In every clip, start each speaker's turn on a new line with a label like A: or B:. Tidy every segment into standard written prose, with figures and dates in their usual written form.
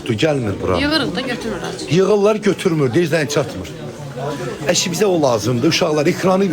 A: yoxdur, gəlmir bura.
B: Yığırıq da götürmür aç.
A: Yığırlar götürmür, deyirsən çatmır. Əşi bizə o lazımdır. Uşaqlar ekranı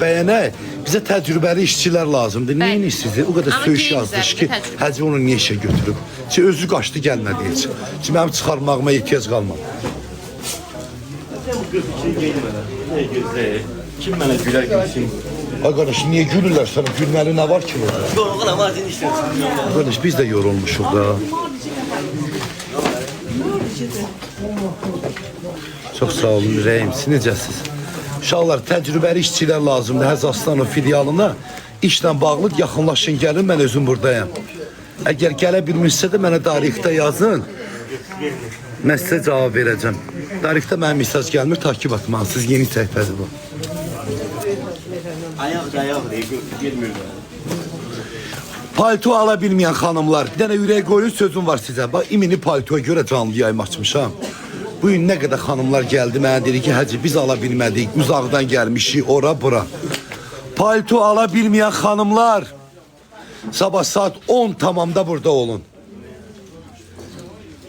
A: bəyənək, bizə təcrübəli işçilər lazımdır. Neyini sizi? O qədər
B: Amma
A: söyüş
B: deyim
A: yazmış
B: bizə,
A: ki,
B: təcrübə.
A: Həcə onu niyə işə götürüb? Özü qaçdı, gəlmədi heç. Mənim çıxarmağıma ehtiyac qalmadı.
C: Kim mənə gülər gülsün?
A: Ay qardaş, niyə gülürlər sana? Gülməli nə var ki burada?
C: Yorğun ama azın işləsin.
A: Qardaş, biz də yorulmuşuq da. Çox sağ olun, Ürəyim, siz necəsiz? Uşaqlar, təcrübəli işçilər lazımdır Həz Aslanov filialına. İşlə bağlı yaxınlaşın, gəlin, mən özüm buradayım. Əgər gələ bilmişsə də mənə tarixdə yazın. Mən sizə cavab verəcəm. Tarixdə mənim mesaj gəlmir, takip atmalısınız, yeni səhifədir bu.
C: Ayaq gelmiyor.
A: Palto ala bilməyən xanımlar, bir dənə ürək qoyun sözüm var sizə. Bax, imini paltoya görə canlı yayım açmışam. Bugün nə qədər xanımlar gəldi, mənə dedi ki, Hacı, biz ala bilmədik, uzaqdan gəlmişik, ora, bura. Palto ala bilməyən xanımlar, sabah saat 10 tamamda burada olun.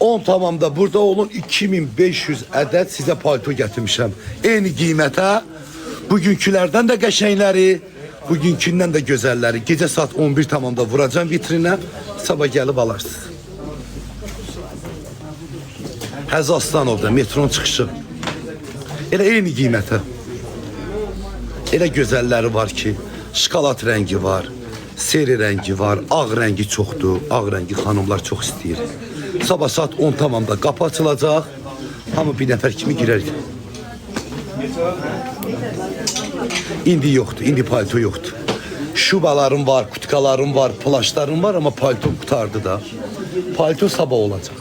A: 10 tamamda burada olun, 2500 ədəd sizə palto gətirmişəm. Eyni qiymətə, bugünkülərdən də qəşəngləri, bugünkündən də gözəlləri. Gecə saat 11 tamamda vuracam vitrinə, sabah gəlib alarsınız. Həz Aslanovda metron çıxışı. Elə eyni qiymətə. Elə gözəlləri var ki, şokolad rəngi var, seri rəngi var, ağ rəngi çoxdur, ağ rəngi xanımlar çox istəyir. Sabah saat 10 tamamda qapı açılacaq, hamı bir nəfər kimi girərdi. İndi yoxdur, indi palto yoxdur. Şubalarım var, kutkalarım var, plaşlarım var, amma palto qutardı da. Palto sabah olacaq.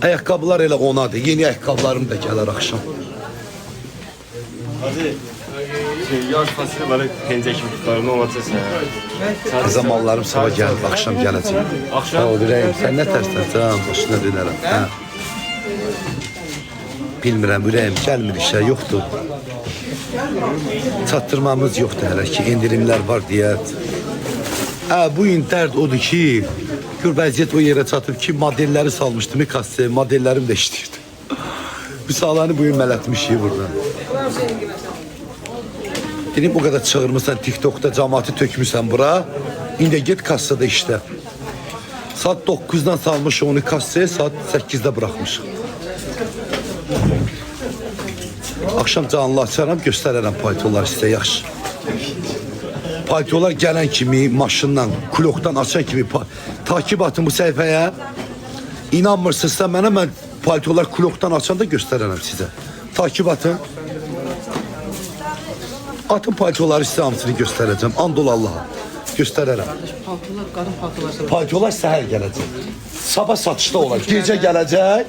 A: Ayaqqabılar elə onadır, yeni ayaqqabılarım da gələr axşam.
C: Hadi. Yaş fasulye var, pencək kimi tutarını olacaqsa.
A: Zamanlarım sabah gəlib, axşam gələcək.
C: Axşam?
A: O, ürəyim, sən nə tərsən? Tamam, başına dönərəm. Hə. Bilmirəm, ürəyim, gəlmir işə, yoxdur. Çatdırmamız yoxdur hələ ki, indirimlər var deyə. Bu gün dərd odur ki, gör vəziyyət o yerə çatıb ki, modelləri salmışdım, kassaya, modellərim də işləyirdi. Misalanı bugün mələtmişik burada. Dedim, o qədər çığırmışsan, TikTok'da cəmaatı tökmüsən bura, indi get kassada işlə. Saat 9'dan salmış onu kassaya, saat 8'də bırakmışıq. Akşam canlı açaram, göstərərəm paltolar sizə yaxşı. Paltolar gələn kimi, maşından, kulokdan açan kimi takip atın bu səhifəyə. İnanmırsınızsa mənə, mən paltolar kulokdan açanda göstərərəm sizə. Takip atın. Atın paltoları sizə hamısını göstərəcəm. Andol Allah'a. Göstərərəm.
B: Paltolar, qadın paltolar.
A: Paltolar səhər gələcək. Sabah satışda olacaq. Gecə gələcək.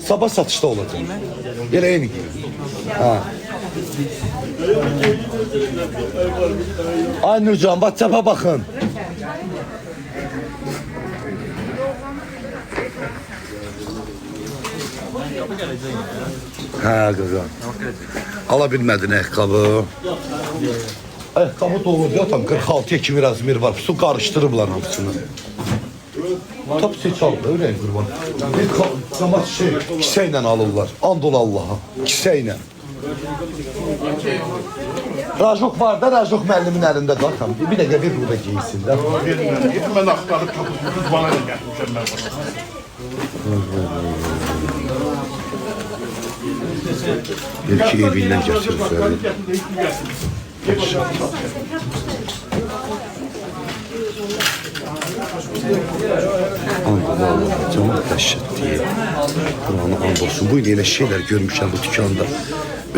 A: Sabah satışda olacaq. Elə eyni gibi. Ha. Ay Nurcan, WhatsApp'a bakın. Ha qızım. Ala bilmədin ayaqqabı. Ayaqqabı doğru ya, tam 46'ya kimi razmir var. Su qarışdırıblar hamısını. Top seç aldı, öyle qurban. Bir camaat kisəylə alırlar. Andol Allah'a, kisəylə. Rajok var da, Rajok müəllimin əlində də tam. Bir dəqiqə bir burada giysin də.
D: Mən axtarıb tapıb bana da gəlmişəm mən bana.
A: Belki evindən gətirirlər. Andol Allah'a, cəmaat dəhşət deyil. Qur'anı and olsun. Bu il elə şeylər görmüşəm bu dükkanda.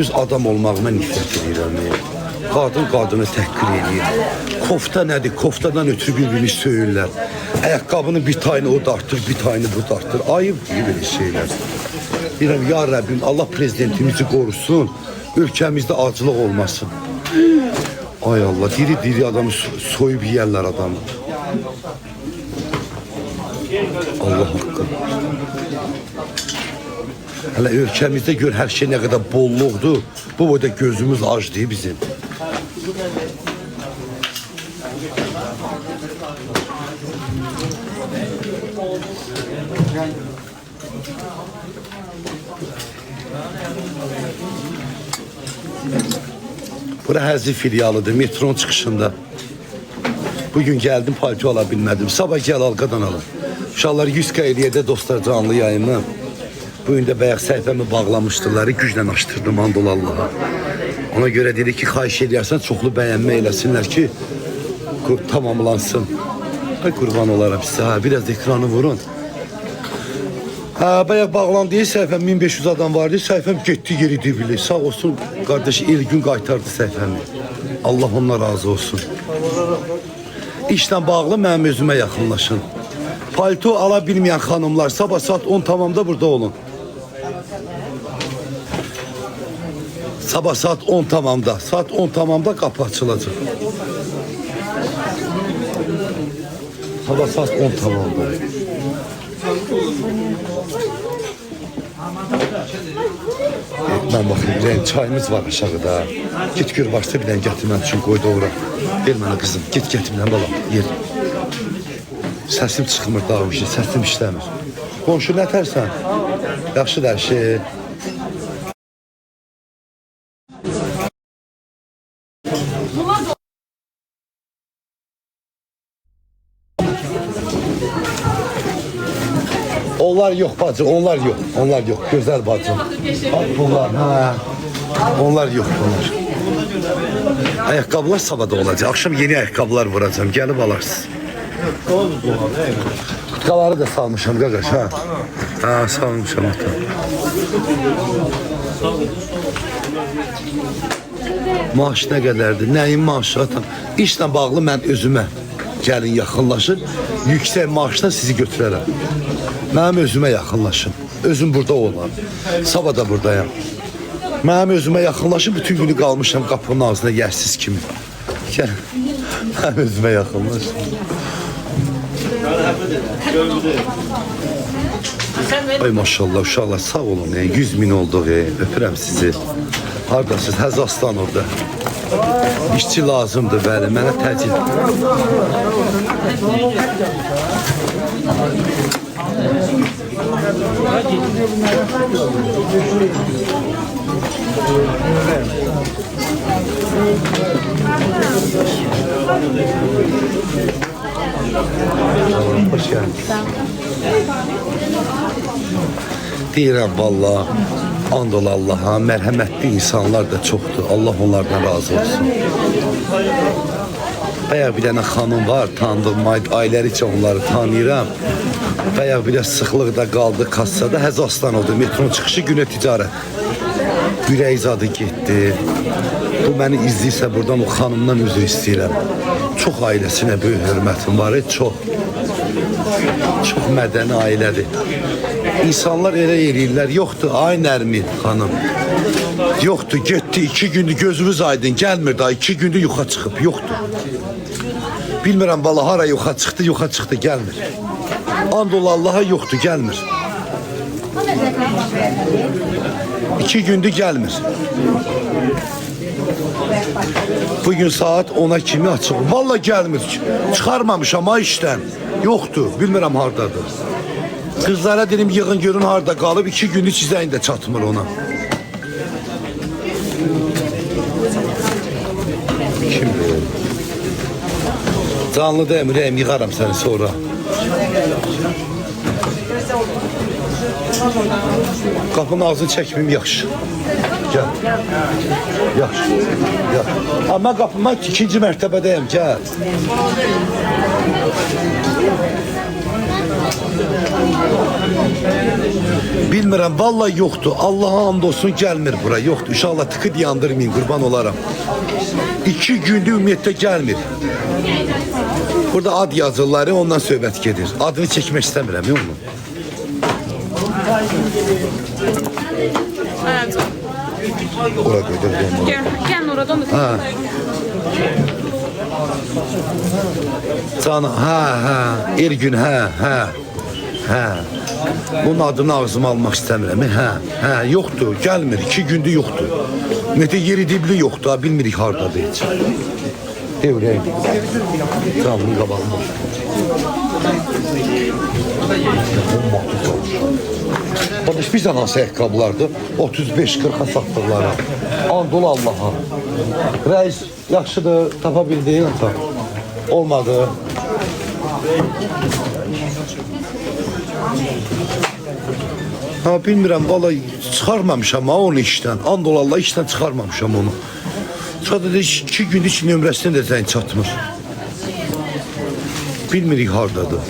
A: Öz adam olmağıma nifrət edirəm. Qadın qadını təhqir edir. Kofta nədir? Koftadan ötürü bir-birini söyürlər. Ayaqqabının bir tayını o dartır, bir tayını bu dartır. Ayıb deyir belə şeylər. Deyirəm, ya Rəbbim, Allah prezidentimizi qorusun, ölkəmizdə acılıq olmasın. Ay Allah, diri-diri adamı soyub yiyərlər adamı. Allah haqqı. Hələ ölkəmizdə gör, hər şey nə qədər bolluqdur. Bu boyda gözümüz acdır bizim. Bura Həzi filialıdır, metronun çıxışında. Bugün gəldim, palto ala bilmədim. Sabah gəl halqadan alın. Uşaqlar 100 qəyriyədə dostlar canlı yayımı. Bugün də bayaq səhifəmi bağlamışdılar, güclə açdırdım, andol Allaha. Ona görə dedi ki, xahiş edərsən çoxlu bəyənmə eləsinlər ki, tamamlansın. Ay qurban olaram sizə, biraz ekranı vurun. Bayaq bağlandı, səhifəm 1500 adam vardı, səhifəm getdi geri dibili. Sağ olsun, qardaşı İlgün qaytardı səhifəmi. Allah ondan razı olsun. İşlə bağlı mənim özümə yaxınlaşın. Palto ala bilməyən xanımlar sabah saat 10 tamamda burada olun. Sabah saat 10 tamamda. Saat 10 tamamda qapı açılacaq. Sabah saat 10 tamamda. Ben bakayım, bir çayımız var aşağıda. Git gör varsa bir dənə gətirmən üçün qoy doğra. Ver mənə qızım, git gətirmən balam, yer. Səsim çıxmır daha bir şey, səsim işləmir. Qonşu nə tərsən? Yaxşı da şey. Onlar yok bacı, onlar yok. Onlar yok. Güzel bacım. Bak bunlar, ha. Onlar yok bunlar. Ayakkabılar sabahda olacak. Akşam yeni ayakkabılar vuracağım. Gelip alarsın. Kutkaları da salmışam qaqaş, ha. Ha, salmışam ata. Maaş nə qədərdir? Nəyin maaşı atam? İşlə bağlı mən özümə gəlin yaxınlaşın. Yüksək maaşla sizi götürərəm. Mənim özümə yaxınlaşın. Özüm burada olan. Sabah da buradayım. Mənim özümə yaxınlaşın. Bütün günü qalmışam qapının ağzına yersiz kimi. Gəl. Mənim özümə yaxınlaşın. Ay maşallah uşaqlar sağ olun. 100 min olduq. Öpürəm sizi. Haradasınız? Həz aslan orada. İşçi lazımdır bəli. Mənə təcil. Hoş geldin. Deyirəm valla, andol Allaha, mərhəmətli insanlar da çoxdur. Allah onlardan razı olsun. Bayaq bir dənə xanım var, tanıdığım ailəlikcə onları tanıyıram. Bayaq bir də sıxlıq da qaldı kassada, Həz Aslan oldu. Metronun çıxışı günə ticarət. Ürək zadı getdi. Bu məni izləyirsə buradan o xanımdan üzr istəyirəm. Çox ailəsinə böyük hörmətim var, çox. Çox mədəni ailədir. İnsanlar elə eləyirlər, yoxdur, ay Nərmin xanım. Yoxdur, getdi, 2 gündür gözümüz aydın, gəlmir daha, 2 gündür yuxa çıxıb, yoxdur. Bilmirəm, bala, hara yuxa çıxdı, gəlmir. Andol Allaha yoxdur, gəlmir. 2 gündür gəlmir. Bugün saat 10'a kimi açıq. Valla gəlmir. Çıxarmamışam ha işdən. Yoxdur, bilmirəm hardadır. Kızlara dedim yığın görün harda qalıb. 2 gündür çizəyin də çatmır ona. Kimdir? Canlı da Emre'yim, yığaram səni sonra. Qapının ağzını çəkməyim yaxşı. Gəl. Yaxşı. Yaxşı. Amma qapıma 2-ci mərtəbədəyəm, gəl. Bilmirəm, vallahi yoxdur. Allah'a and olsun gəlmir bura, yoxdur. İnşallah tıkı yandırmayın, qurban olaram. 2 gündür ümumiyyətlə gəlmir. Burada ad yazırları, ondan söhbət gedir. Adını çəkmək istəmirəm, yox mu?
B: Hayatım.
A: Oraya koydum.
B: Gel oradan da.
A: Ha. Canım, ha. Ergün, ha. Bunun adını ağzıma almaq istəmirəm, ha. Yoxdur, gəlmir, 2 gündür yoxdur. Nətə yeri dibli yoxdur, bilmirik hardadır heç. Devrəyim. Canımın qabağında. Bir dənə hansı ayaqqabılardır? 35-40-a satdıqları. Andol Allaha. Reis, yaxşıdır, tapa bildiyin ata. Olmadı. Ha, bilmirəm, valla çıxarmamışam ha onu işdən. Andol Allah işdən çıxarmamışam onu. Sadəcə 2 gün heç nömrəsində də zəng çatmır. Bilmirik hardadır.